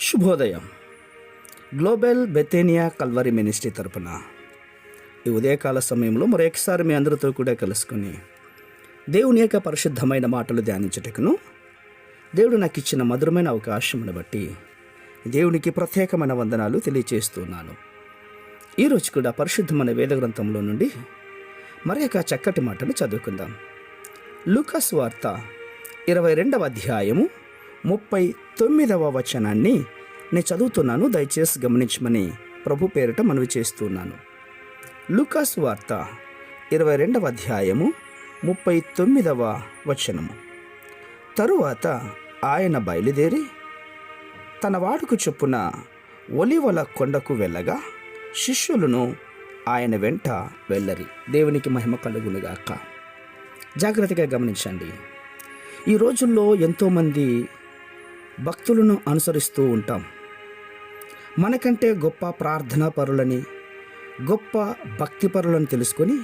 శుభోదయం. Global బెతేనియా Calvary ministry తరపున ఈ ఉదయకాల సమయంలో మరొకసారి మీ అందరితో కూడా కలుసుకుని దేవుని యొక్క పరిశుద్ధమైన మాటలు ధ్యానించుటకును దేవుడు నాకు ఇచ్చిన మధురమైన అవకాశమును బట్టి దేవునికి ప్రత్యేకమైన వందనాలు తెలియజేస్తున్నాను. ఈరోజు కూడా పరిశుద్ధమైన వేద గ్రంథంలో నుండి మరి ఒక చక్కటి మాటను చదువుకుందాం. లూకా సువార్త 22వ అధ్యాయము 39వ వచనాన్ని నేను చదువుతున్నాను. దయచేసి గమనించమని ప్రభు పేరిట మనవి చేస్తున్నాను. లూకా సువార్త 22వ అధ్యాయము 39వ వచనము. తరువాత ఆయన బయలుదేరి తన వాడుకు చొప్పున ఒలీవల కొండకు వెళ్ళగా శిష్యులను ఆయన వెంట వెళ్ళరి. దేవునికి మహిమ కలుగునుగాక. జాగ్రత్తగా గమనించండి. ఈ రోజుల్లో ఎంతోమంది భక్తులను అనుసరిస్తూ ఉంటాం. మనకంటే గొప్ప ప్రార్థనా పరులని, గొప్ప భక్తి పరులను తెలుసుకొని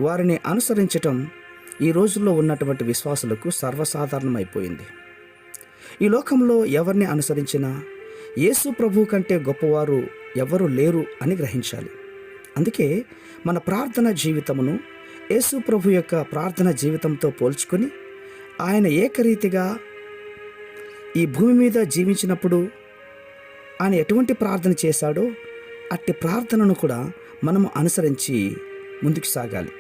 వారిని అనుసరించటం ఈ రోజుల్లో ఉన్నటువంటి విశ్వాసులకు సర్వసాధారణమైపోయింది. ఈ లోకంలో ఎవరిని అనుసరించినా యేసు ప్రభు కంటే గొప్పవారు ఎవరు లేరు అని గ్రహించాలి. అందుకే మన ప్రార్థన జీవితమును యేసు ప్రభు యొక్క ప్రార్థన జీవితంతో పోల్చుకొని ఆయన ఏకరీతిగా ఈ భూమి మీద జీవించినప్పుడు ఆయన ఎటువంటి ప్రార్థన చేశాడో అట్టి ప్రార్థనను కూడా మనము అనుసరించి ముందుకు సాగాలి.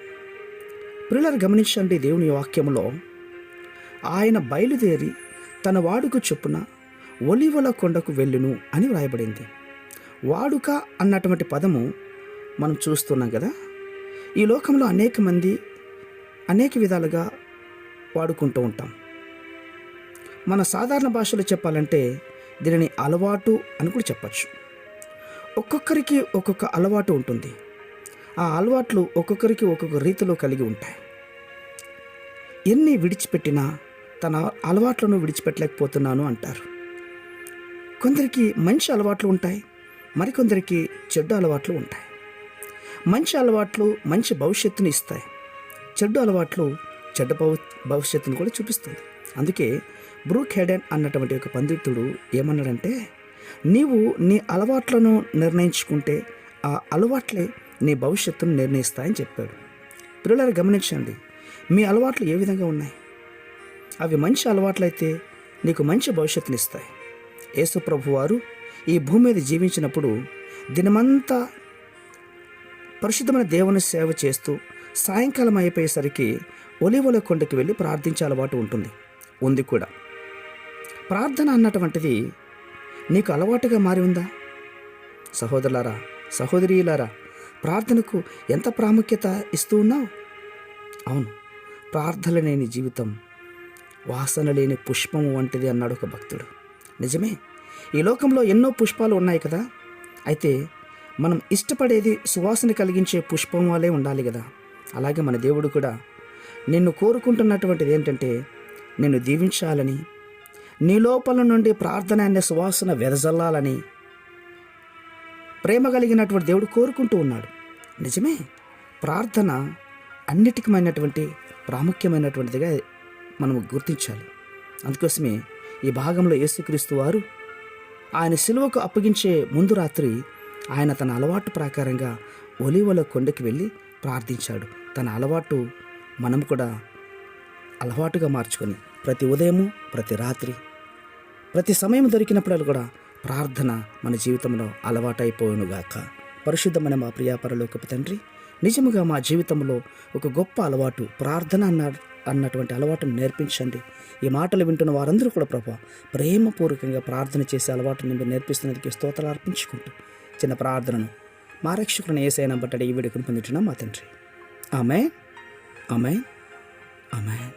ప్రియులారా, గమనించండి. దేవుని వాక్యంలో ఆయన బయలుదేరి తన వాడుక చొప్పున ఒలీవల కొండకు వెళ్ళును అని వ్రాయబడింది. వాడుక అన్నటువంటి పదము మనం చూస్తున్నాం కదా. ఈ లోకంలో అనేక మంది అనేక విధాలుగా వాడుకుంటూ ఉంటాం. మన సాధారణ భాషలో చెప్పాలంటే దీనిని అలవాటు అని కూడా చెప్పచ్చు. ఒక్కొక్కరికి ఒక్కొక్క అలవాటు ఉంటుంది. ఆ అలవాట్లు ఒక్కొక్కరికి ఒక్కొక్క రీతిలో కలిగి ఉంటాయి. ఎన్ని విడిచిపెట్టినా తన అలవాట్లను విడిచిపెట్టలేకపోతున్నాను అంటారు. కొందరికి మంచి అలవాట్లు ఉంటాయి, మరికొందరికి చెడ్డ అలవాట్లు ఉంటాయి. మంచి అలవాట్లు మంచి భవిష్యత్తుని ఇస్తాయి, చెడ్డ అలవాట్లు చెడ్డ భవిష్యత్తును కూడా చూపిస్తుంది. అందుకే బ్రూక్ హెడెన్ అన్నటువంటి ఒక పండితుడు ఏమన్నాడంటే, నీవు నీ అలవాట్లను నిర్ణయించుకుంటే ఆ అలవాట్లే నీ భవిష్యత్తును నిర్ణయిస్తాయని చెప్పాడు. పిల్లలు గమనించండి, మీ అలవాట్లు ఏ విధంగా ఉన్నాయి? అవి మంచి అలవాట్లయితే నీకు మంచి భవిష్యత్తుని ఇస్తాయి. యేసు ప్రభు వారు ఈ భూమి మీద జీవించినప్పుడు దినమంతా పరిశుద్ధమైన దేవుని సేవ చేస్తూ సాయంకాలం అయిపోయేసరికి ఒలీవల కొండకి వెళ్ళి ప్రార్థించే అలవాటు ఉంది కూడా. ప్రార్థన అన్నటువంటిది నీకు అలవాటుగా మారి ఉందా? సహోదరులారా, సహోదరీలారా, ప్రార్థనకు ఎంత ప్రాముఖ్యత ఇస్తూ ఉన్నావు? అవును, ప్రార్థన లేని జీవితం వాసన లేని పుష్పము వంటిది అన్నాడు ఒక భక్తుడు. నిజమే, ఈ లోకంలో ఎన్నో పుష్పాలు ఉన్నాయి కదా. అయితే మనం ఇష్టపడేది సువాసన కలిగించే పుష్పం వల్లే ఉండాలి కదా. అలాగే మన దేవుడు కూడా నిన్ను కోరుకుంటున్నటువంటిది ఏంటంటే నిన్ను దీవించాలని, నీ లోపల నుండి ప్రార్థన అనే సువాసన వెదజల్లాలని ప్రేమ కలిగినటువంటి దేవుడు కోరుకుంటూ ఉన్నాడు. నిజమే, ప్రార్థన అన్నిటికమైనటువంటి ప్రాముఖ్యమైనటువంటిదిగా మనము గుర్తించాలి. అందుకోసమే ఈ భాగంలో యేసుక్రీస్తు వారు ఆయన సిలువకు అప్పగించే ముందు రాత్రి ఆయన తన అలవాటు ప్రకారంగా ఒలీవల కొండకి వెళ్ళి ప్రార్థించాడు. తన అలవాటు మనం కూడా అలవాటుగా మార్చుకొని ప్రతి ఉదయము, ప్రతి రాత్రి, ప్రతి సమయం దొరికినప్పుడు కూడా ప్రార్థన మన జీవితంలో అలవాటైపోనుగాక. పరిశుద్ధమైన మా ప్రియ పరలోకపు తండ్రి, నిజముగా మా జీవితంలో ఒక గొప్ప అలవాటు ప్రార్థన అన్నటువంటి అలవాటును నేర్పించండి. ఈ మాటలు వింటున్న వారందరూ కూడా ప్రభా ప్రేమపూర్వకంగా ప్రార్థన చేసే అలవాటుని మీరు నేర్పిస్తున్నందుకు స్తోత్రాలు అర్పించుకుంటూ చిన్న ప్రార్థనను మా రక్షకుని యేసయ్య బట్టి ఈ వేడుకను పొందుతున్నాం మా తండ్రి. ఆమేన్, ఆమేన్, ఆమేన్.